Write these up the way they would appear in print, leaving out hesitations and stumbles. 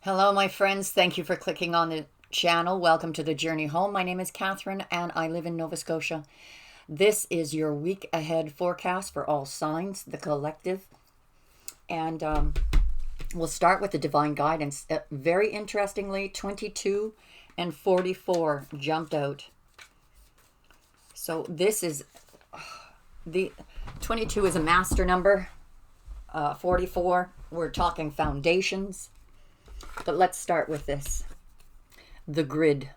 Hello, my friends. Thank you for clicking on the channel. Welcome to the journey home. My name is Catherine and I live in Nova Scotia. This is your week ahead forecast for all signs, the collective. And we'll start with the divine guidance. Very interestingly, 22 and 44 jumped out. So this is the 22 is a master number. 44, we're talking foundations. But let's start with this. The grid.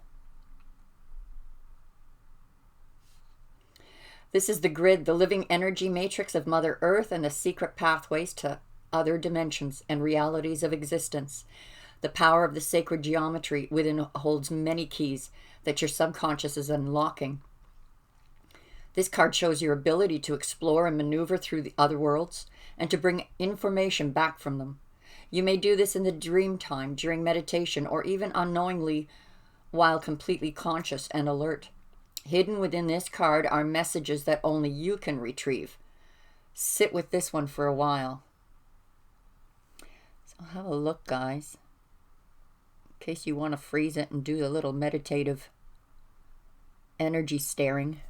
This is the grid, the living energy matrix of Mother Earth and the secret pathways to other dimensions and realities of existence. The power of the sacred geometry within holds many keys that your subconscious is unlocking. This card shows your ability to explore and maneuver through the other worlds and to bring information back from them. You may do this in the dream time, during meditation, or even unknowingly while completely conscious and alert. Hidden within this card are messages that only you can retrieve. Sit with this one for a while. So have a look, guys, in case you want to freeze it and do a little meditative energy staring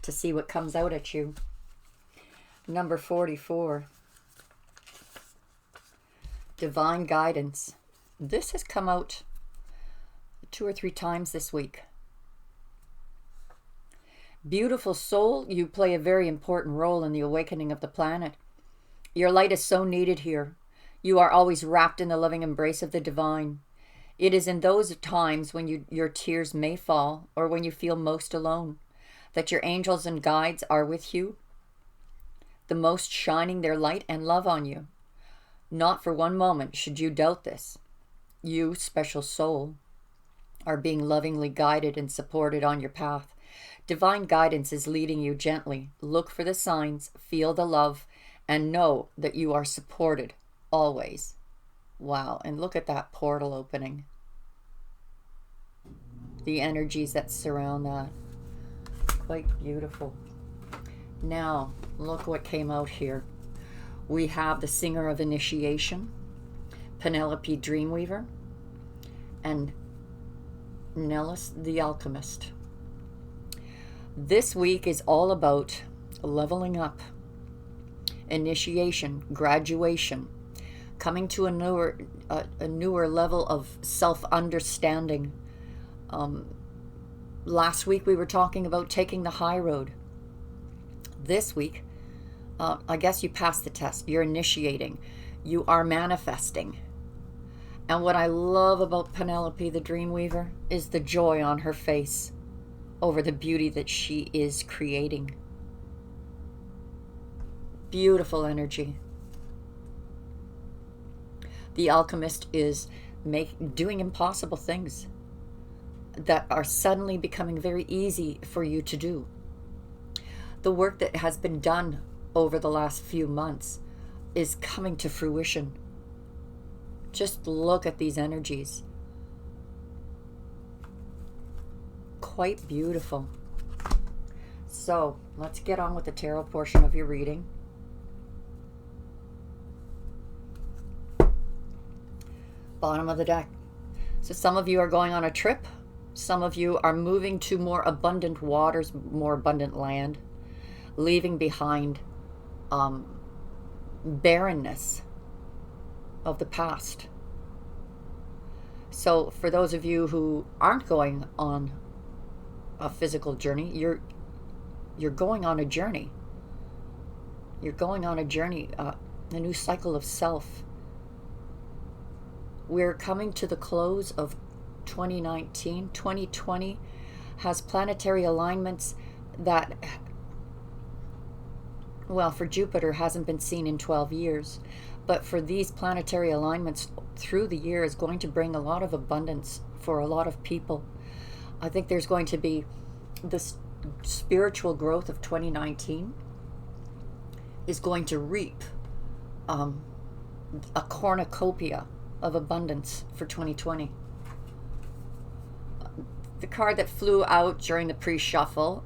to see what comes out at you. Number 44. Divine guidance. This has come out 2 or 3 times this week. Beautiful soul, you play a very important role in the awakening of the planet. Your light is so needed here. You are always wrapped in the loving embrace of the divine. It is in those times when your tears may fall, or when you feel most alone, that your angels and guides are with you, the most shining their light and love on you. Not for one moment should you doubt this. You, special soul, are being lovingly guided and supported on your path. Divine guidance is leading you gently. Look for the signs, feel the love, and know that you are supported always. Wow, and look at that portal opening. The energies that surround that. Quite beautiful. Now, look what came out here. We have the Singer of Initiation, Penelope Dreamweaver, and Nellis the Alchemist. This week is all about leveling up, initiation, graduation, coming to a newer level of self-understanding. Last week we were talking about taking the high road. This week, I guess you passed the test. You're initiating. You are manifesting. And what I love about Penelope the Dreamweaver is the joy on her face over the beauty that she is creating. Beautiful energy. The alchemist is doing impossible things that are suddenly becoming very easy for you to do. The work that has been done over the last few months is coming to fruition. Just look at these energies. Quite beautiful. So let's get on with the tarot portion of your reading. Bottom of the deck. So some of you are going on a trip. Some of you are moving to more abundant waters, more abundant land, leaving behind barrenness of the past. So for those of you who aren't going on a physical journey, you're going on a journey. You're going on a journey, a new cycle of self. We're coming to the close of 2019. 2020 has planetary alignments that, well, for Jupiter hasn't been seen in 12 years. But for these planetary alignments through the year is going to bring a lot of abundance for a lot of people. I think there's going to be this spiritual growth of 2019 is going to reap a cornucopia of abundance for 2020. The card that flew out during the pre-shuffle,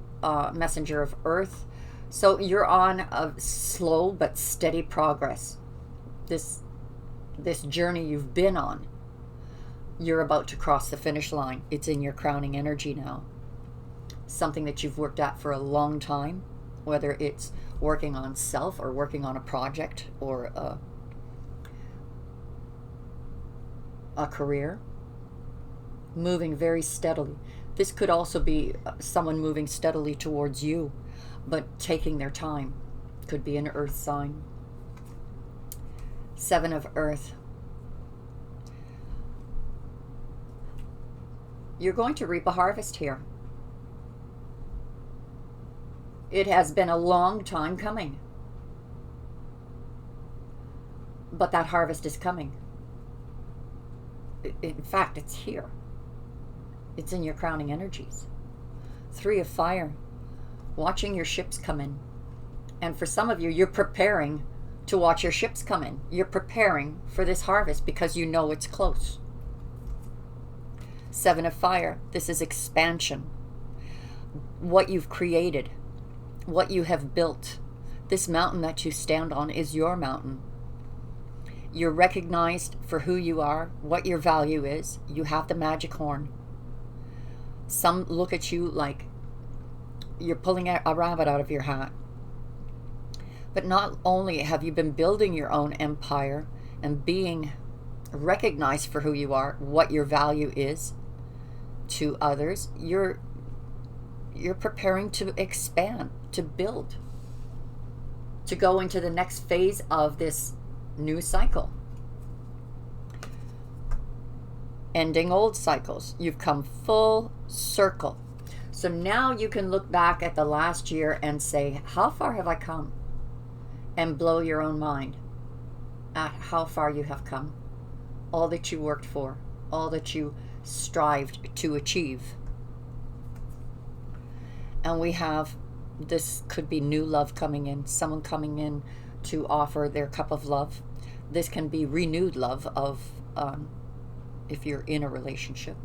Messenger of Earth. So you're on a slow but steady progress. This journey you've been on You're about to cross the finish line. It's in your crowning energy now. Something that you've worked at for a long time, whether it's working on self or working on a project or a career, moving very steadily. This could also be someone moving steadily towards you, but taking their time. Could be an earth sign. 7 of Earth. You're going to reap a harvest here. It has been a long time coming, but that harvest is coming. In fact, it's here. It's in your crowning energies. 3 of Fire. Watching your ships come in. And for some of you, you're preparing to watch your ships come in. You're preparing for this harvest because you know it's close. 7 of Fire. This is expansion. What you've created. What you have built. This mountain that you stand on is your mountain. You're recognized for who you are, what your value is. You have the magic horn. Some look at you like you're pulling a rabbit out of your hat. But not only have you been building your own empire and being recognized for who you are, what your value is to others, you're preparing to expand, to build, to go into the next phase of this new cycle. Ending old cycles. You've come full circle. So now you can look back at the last year and say, how far have I come? And blow your own mind at how far you have come. All that you worked for, all that you strived to achieve. And we have, this could be new love coming in, someone coming in to offer their cup of love. This can be renewed love of, if you're in a relationship.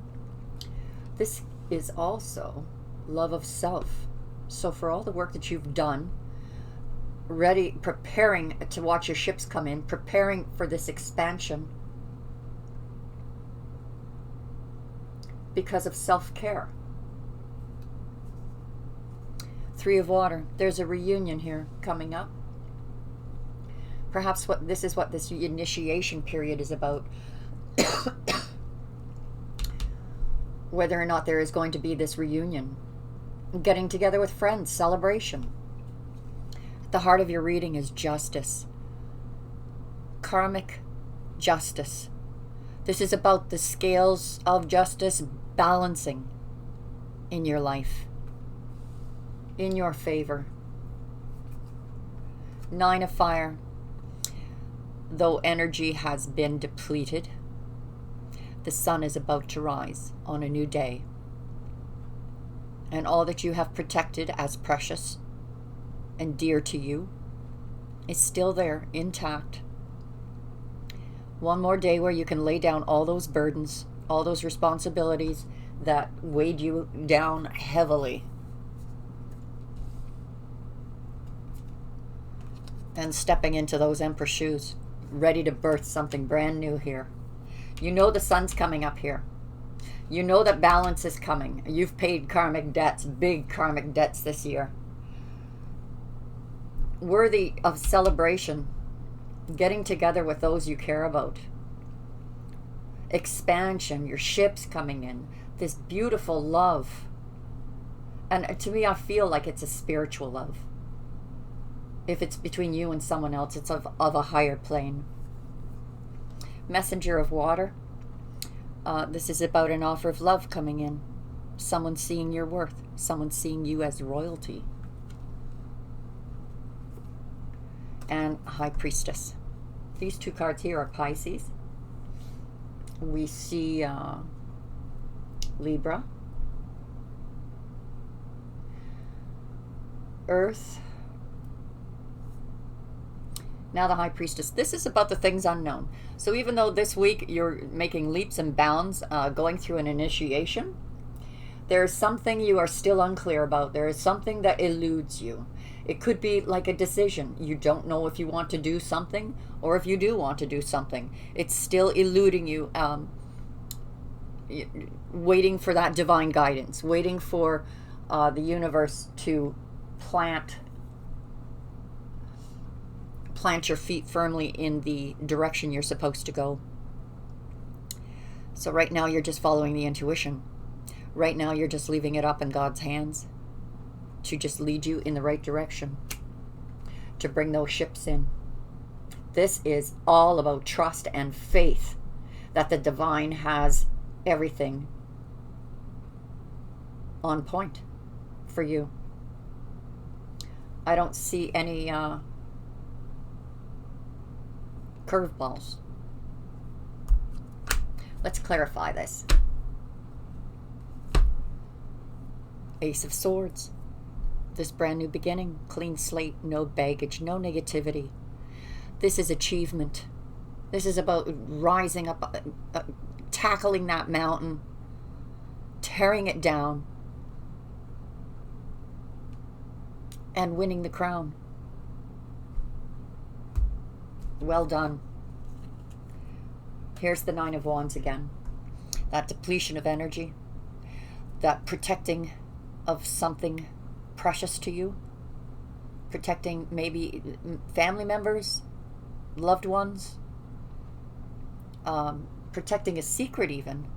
This is also love of self. So for all the work that you've done, ready, preparing to watch your ships come in, preparing for this expansion because of self-care. 3 of Water. There's a reunion here coming up. Perhaps this is what this initiation period is about. Whether or not there is going to be this reunion. Getting together with friends, celebration. The heart of your reading is justice. Karmic justice. This is about the scales of justice balancing in your life, in your favor. 9 of Fire. Though energy has been depleted, the sun is about to rise on a new day. And all that you have protected as precious and dear to you is still there, intact. One more day where you can lay down all those burdens, all those responsibilities that weighed you down heavily. And stepping into those Empress shoes, ready to birth something brand new here. You know the sun's coming up here. You know that balance is coming. You've paid karmic debts, big karmic debts this year. Worthy of celebration, getting together with those you care about. Expansion, your ships coming in, this beautiful love. And to me, I feel like it's a spiritual love. If it's between you and someone else, it's of a higher plane. Messenger of Water. This is about an offer of love coming in. Someone seeing your worth. Someone seeing you as royalty. And High Priestess. These 2 cards here are Pisces. We see Libra. Earth. Now the High Priestess. This is about the things unknown. So even though this week you're making leaps and bounds, going through an initiation, there is something you are still unclear about. There is something that eludes you. It could be like a decision. You don't know if you want to do something or if you do want to do something. It's still eluding you. waiting for that divine guidance, waiting for the universe to plant your feet firmly in the direction you're supposed to go. So right now you're just following the intuition. Right now you're just leaving it up in God's hands to just lead you in the right direction, to bring those ships in. This is all about trust and faith that the divine has everything on point for you. I don't see any curveballs. Let's clarify this. Ace of Swords. This brand new beginning, clean slate, no baggage, no negativity. This is achievement. This is about rising up, tackling that mountain, tearing it down, and winning the crown. Well done. Here's the Nine of Wands again. That depletion of energy, that protecting of something precious to you, protecting maybe family members, loved ones, protecting a secret even.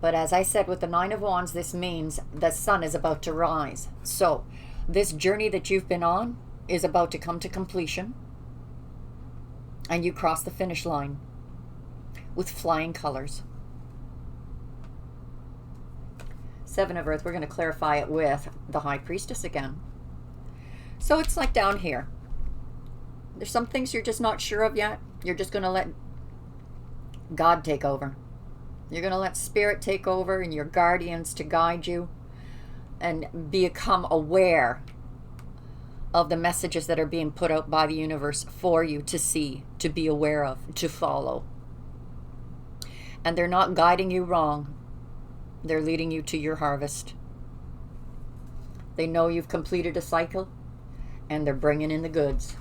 But as I said, with the Nine of Wands, this means the sun is about to rise. So this journey that you've been on is about to come to completion, and you cross the finish line with flying colors. Seven of Earth, we're going to clarify it with the High Priestess again. So it's like down here. There's some things you're just not sure of yet. You're just going to let God take over. You're going to let Spirit take over and your guardians to guide you and become aware of the messages that are being put out by the universe for you to see, to be aware of, to follow. And they're not guiding you wrong. They're leading you to your harvest. They know you've completed a cycle, and they're bringing in the goods.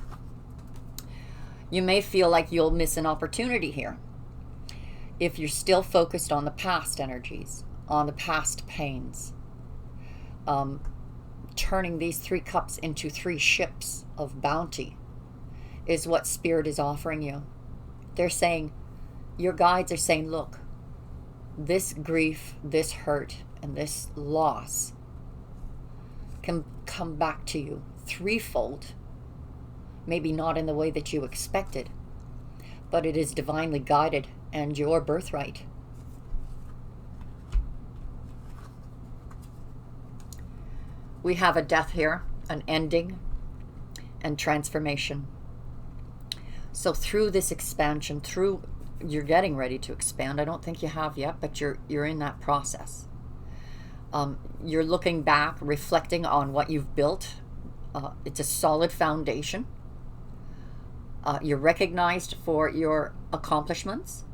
You may feel like you'll miss an opportunity here if you're still focused on the past energies, on the past pains. Turning these 3 cups into 3 ships of bounty is what Spirit is offering you. They're saying, your guides are saying, look, this grief, this hurt, and this loss can come back to you threefold. Maybe not in the way that you expected, but it is divinely guided and your birthright. We have a death here, an ending, and transformation. So through this expansion, you're getting ready to expand. I don't think you have yet, but you're in that process. You're looking back, reflecting on what you've built. It's a solid foundation. You're recognized for your accomplishments.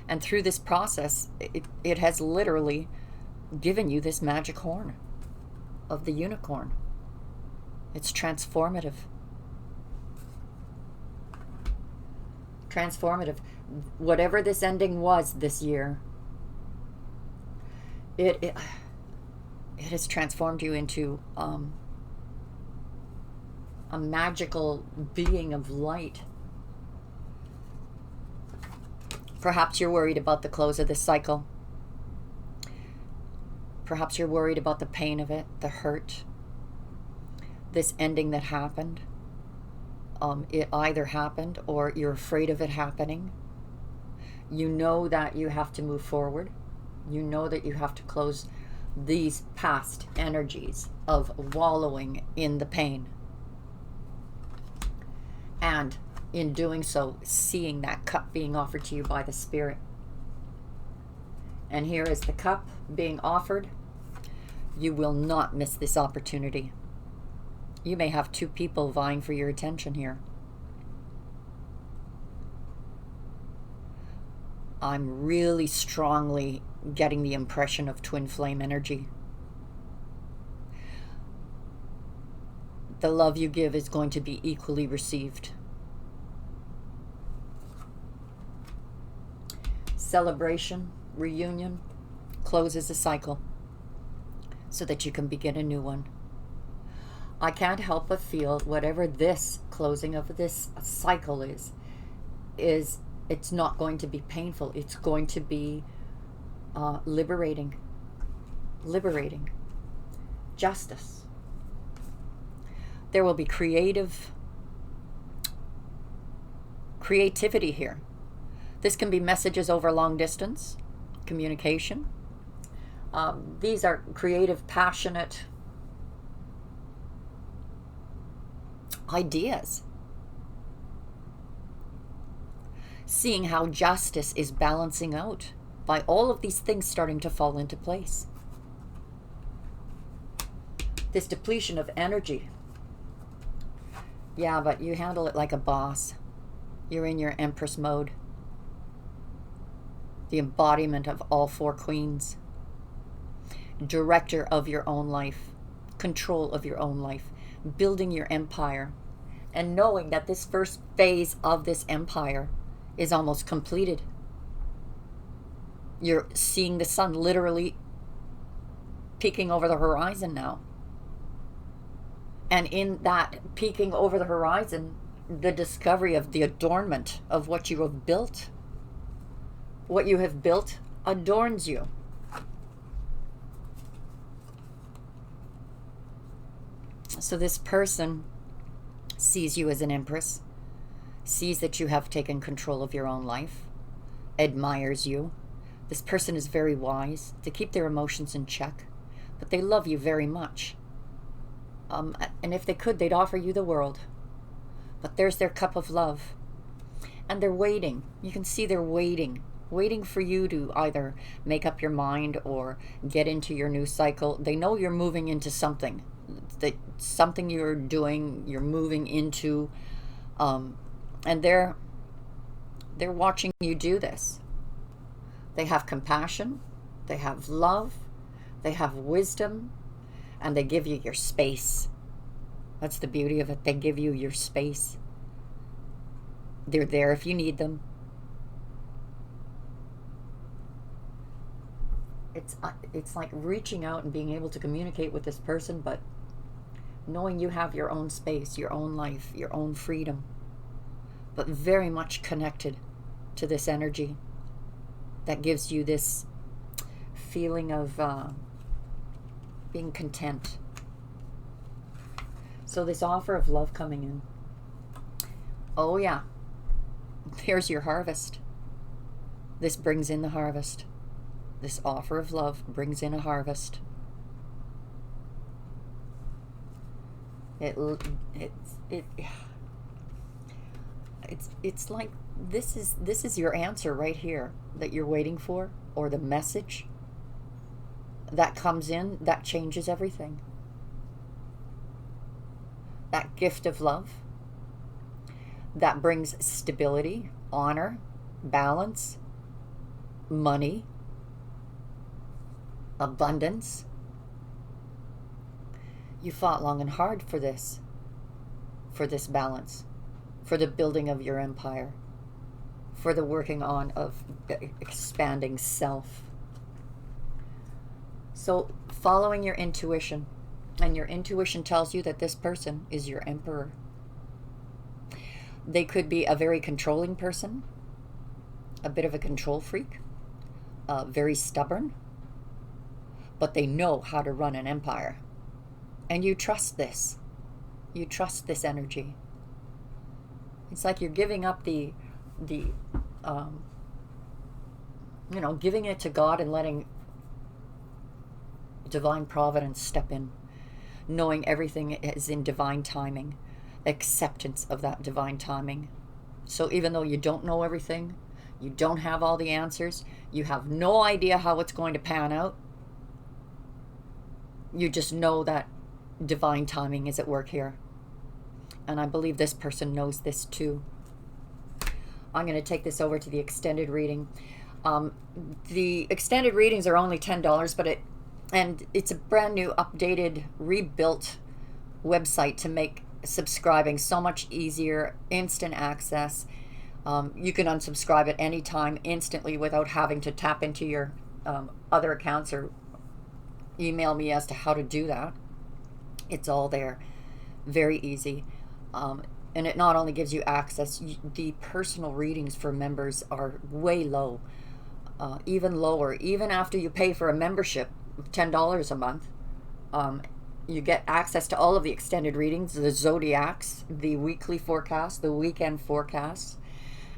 And through this process, it has literally given you this magic horn of the unicorn. It's transformative. Transformative. Whatever this ending was this year, it has transformed you into a magical being of light. Perhaps you're worried about the close of this cycle. Perhaps you're worried about the pain of it, the hurt, this ending that happened. It either happened or you're afraid of it happening. You know that you have to move forward. You know that you have to close these past energies of wallowing in the pain. And in doing so, seeing that cup being offered to you by the Spirit. And here is the cup being offered. You will not miss this opportunity. You may have 2 people vying for your attention here. I'm really strongly getting the impression of twin flame energy. The love you give is going to be equally received. celebration, reunion, closes a cycle so that you can begin a new one. I can't help but feel whatever this closing of this cycle is it's not going to be painful. It's going to be liberating. Justice. There will be creativity here. This can be messages over long distance, communication. These are creative, passionate ideas. Seeing how justice is balancing out by all of these things starting to fall into place. This depletion of energy. Yeah, but you handle it like a boss. You're in your Empress mode. The embodiment of all four queens. Director of your own life. Control of your own life. Building your empire. And knowing that this first phase of this empire is almost completed. You're seeing the sun literally peeking over the horizon now. And in that peeking over the horizon, the discovery of the adornment of what you have built. What you have built adorns you. So this person sees you as an empress, sees that you have taken control of your own life, admires you. This person is very wise. They keep their emotions in check, but they love you very much. And if they could, they'd offer you the world. But there's their cup of love. And they're waiting. You can see they're waiting for you to either make up your mind or get into your new cycle. They know you're moving into something. That something you're doing, you're moving into. And they're watching you do this. They have compassion. They have love. They have wisdom. And they give you your space. That's the beauty of it. They give you your space. They're there if you need them. It's like reaching out and being able to communicate with this person, but knowing you have your own space, your own life, your own freedom, but very much connected to this energy that gives you this feeling of being content. So this offer of love coming in. Oh yeah, there's your harvest. This brings in the harvest. This offer of love brings in a harvest. It's like this is your answer right here that you're waiting for, or the message that comes in that changes everything. That gift of love that brings stability, honor, balance, money, abundance. You fought long and hard for this balance, for the building of your empire, for the working on of expanding self. So following your intuition, and your intuition tells you that this person is your emperor. They could be a very controlling person, a bit of a control freak, very stubborn, but they know how to run an empire. And you trust this. You trust this energy. It's like you're giving up giving it to God and letting divine providence step in, knowing everything is in divine timing, acceptance of that divine timing. So even though you don't know everything, you don't have all the answers, you have no idea how it's going to pan out, you just know that divine timing is at work here. And I believe this person knows this too. I'm going to take this over to the extended reading. The extended readings are only $10, and it's a brand new, updated, rebuilt website to make subscribing so much easier, instant access. You can unsubscribe at any time instantly without having to tap into your other accounts or email me as to how to do that. It's all there. Very easy. And it not only gives you access, the personal readings for members are way low, even lower. Even after you pay for a membership of $10 a month, you get access to all of the extended readings, the Zodiacs, the weekly forecast, the weekend forecasts,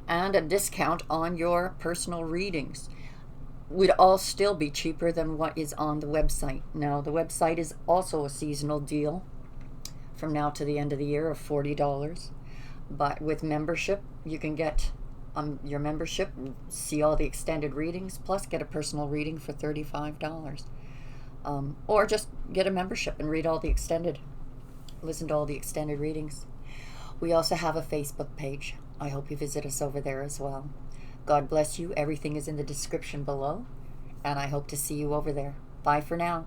and a discount on your personal readings. Would all still be cheaper than what is on the website. Now, the website is also a seasonal deal from now to the end of the year of $40. But with membership, you can get your membership, see all the extended readings, plus get a personal reading for $35. Or just get a membership and read all the extended, listen to all the extended readings. We also have a Facebook page. I hope you visit us over there as well. God bless you. Everything is in the description below, and I hope to see you over there. Bye for now.